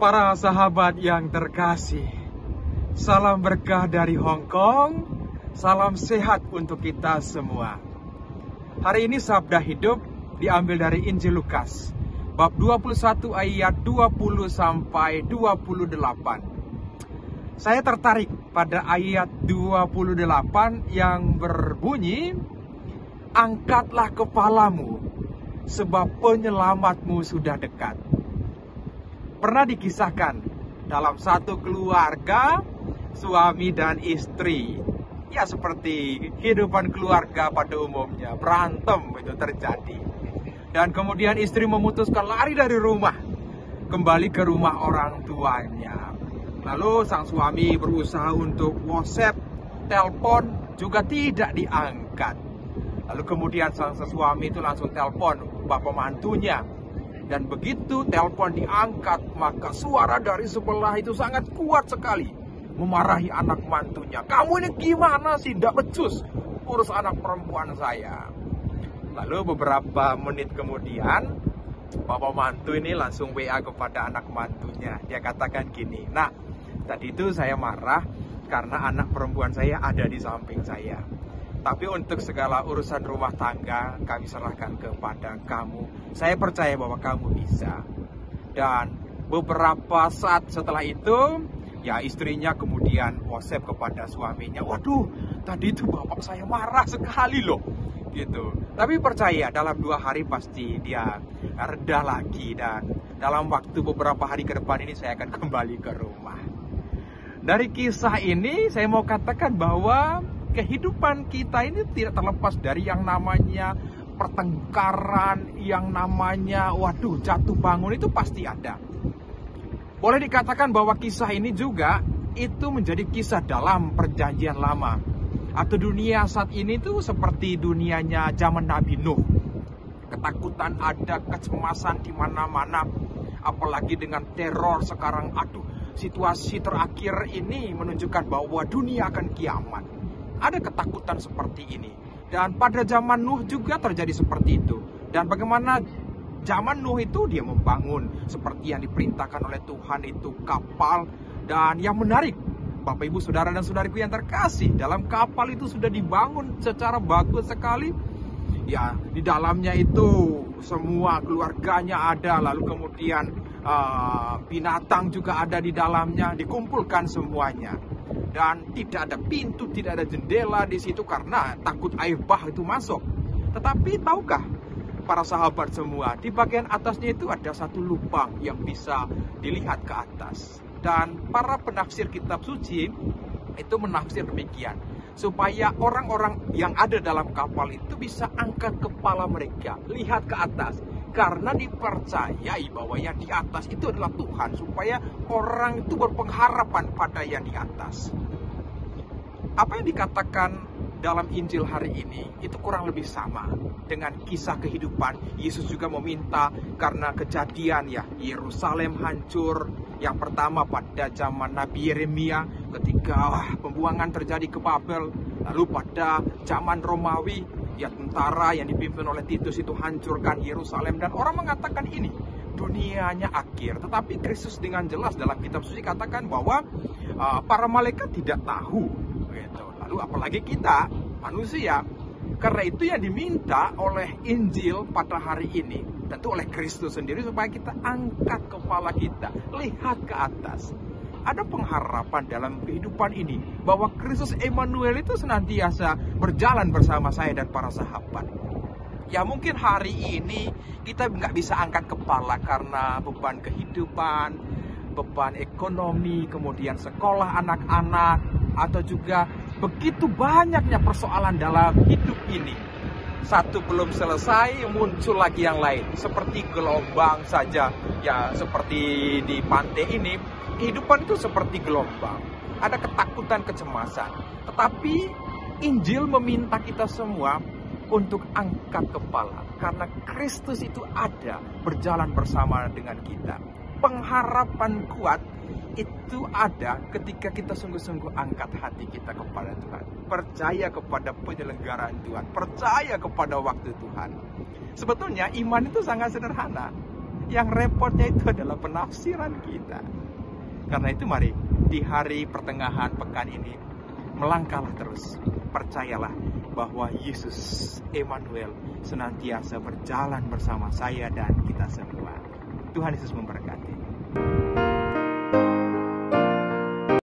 Para sahabat yang terkasih, salam berkah dari Hong Kong, salam sehat untuk kita semua. Hari ini Sabda Hidup diambil dari Injil Lukas, bab 21 ayat 20 sampai 28. Saya tertarik pada ayat 28 yang berbunyi, "Angkatlah kepalamu, sebab penyelamatmu sudah dekat." Pernah dikisahkan dalam satu keluarga, suami dan istri, ya seperti kehidupan keluarga pada umumnya, berantem itu terjadi. Dan kemudian istri memutuskan lari dari rumah, kembali ke rumah orang tuanya. Lalu sang suami berusaha untuk WhatsApp, telepon, juga tidak diangkat. Lalu kemudian sang suami itu langsung telepon bapak mantunya. Dan begitu telepon diangkat, maka suara dari sebelah itu sangat kuat sekali, memarahi anak mantunya. "Kamu ini gimana sih? Tidak becus urus anak perempuan saya." Lalu beberapa menit kemudian, bapak mantu ini langsung WA kepada anak mantunya. Dia katakan gini, "Nah, tadi itu saya marah karena anak perempuan saya ada di samping saya. Tapi untuk segala urusan rumah tangga kami serahkan kepada kamu. Saya percaya bahwa kamu bisa." Dan beberapa saat setelah itu, ya istrinya kemudian WhatsApp kepada suaminya, "Waduh, tadi itu bapak saya marah sekali loh." Gitu. Tapi percaya dalam 2 hari pasti dia reda lagi, dan dalam waktu beberapa hari ke depan ini saya akan kembali ke rumah. Dari kisah ini saya mau katakan bahwa kehidupan kita ini tidak terlepas dari yang namanya pertengkaran, yang namanya jatuh bangun, itu pasti ada. Boleh dikatakan bahwa kisah ini juga itu menjadi kisah dalam perjanjian lama, atau dunia saat ini tuh seperti dunianya zaman Nabi Nuh. Ketakutan ada, kecemasan di mana-mana, apalagi dengan teror sekarang. Situasi terakhir ini menunjukkan bahwa dunia akan kiamat. Ada ketakutan seperti ini. Dan pada zaman Nuh juga terjadi seperti itu. Dan bagaimana zaman Nuh itu dia membangun seperti yang diperintahkan oleh Tuhan itu kapal. Dan yang menarik, Bapak Ibu Saudara dan Saudariku yang terkasih, dalam kapal itu sudah dibangun secara bagus sekali. Ya, di dalamnya itu semua keluarganya ada, lalu kemudian binatang juga ada di dalamnya, dikumpulkan semuanya. Dan tidak ada pintu, tidak ada jendela di situ karena takut air bah itu masuk. Tetapi tahukah para sahabat semua, di bagian atasnya itu ada satu lubang yang bisa dilihat ke atas. Dan para penafsir kitab suci itu menafsir demikian, supaya orang-orang yang ada dalam kapal itu bisa angkat kepala mereka, lihat ke atas. Karena dipercayai bahwa yang di atas itu adalah Tuhan, supaya orang itu berpengharapan pada yang di atas. Apa yang dikatakan dalam Injil hari ini itu kurang lebih sama dengan kisah kehidupan. Yesus juga meminta karena kejadian Yerusalem hancur. Yang pertama pada zaman Nabi Yeremia ketika pembuangan terjadi ke Babel. Lalu pada zaman Romawi, tentara yang dipimpin oleh Titus itu hancurkan Yerusalem. Dan orang mengatakan ini dunianya akhir. Tetapi Kristus dengan jelas dalam kitab suci katakan bahwa para malaikat tidak tahu. Gitu. Lalu apalagi kita manusia. Karena itu yang diminta oleh Injil pada hari ini, tentu oleh Kristus sendiri, supaya kita angkat kepala kita, lihat ke atas. Ada pengharapan dalam kehidupan ini bahwa Kristus Emmanuel itu senantiasa berjalan bersama saya dan para sahabat. Ya mungkin hari ini kita nggak bisa angkat kepala karena beban kehidupan, beban ekonomi, kemudian sekolah anak-anak, atau juga begitu banyaknya persoalan dalam hidup ini. Satu belum selesai, muncul lagi yang lain. Seperti gelombang saja, ya seperti di pantai ini, kehidupan itu seperti gelombang. Ada ketakutan, kecemasan. Tetapi Injil meminta kita semua untuk angkat kepala. Karena Kristus itu ada, berjalan bersama dengan kita. Pengharapan kuat itu ada ketika kita sungguh-sungguh angkat hati kita kepada Tuhan. Percaya kepada penyelenggaraan Tuhan. Percaya kepada waktu Tuhan. Sebetulnya iman itu sangat sederhana. Yang repotnya itu adalah penafsiran kita. Karena itu mari di hari pertengahan pekan ini melangkahlah terus. Percayalah bahwa Yesus Emmanuel senantiasa berjalan bersama saya dan kita semua. Tuhan Yesus memberkati.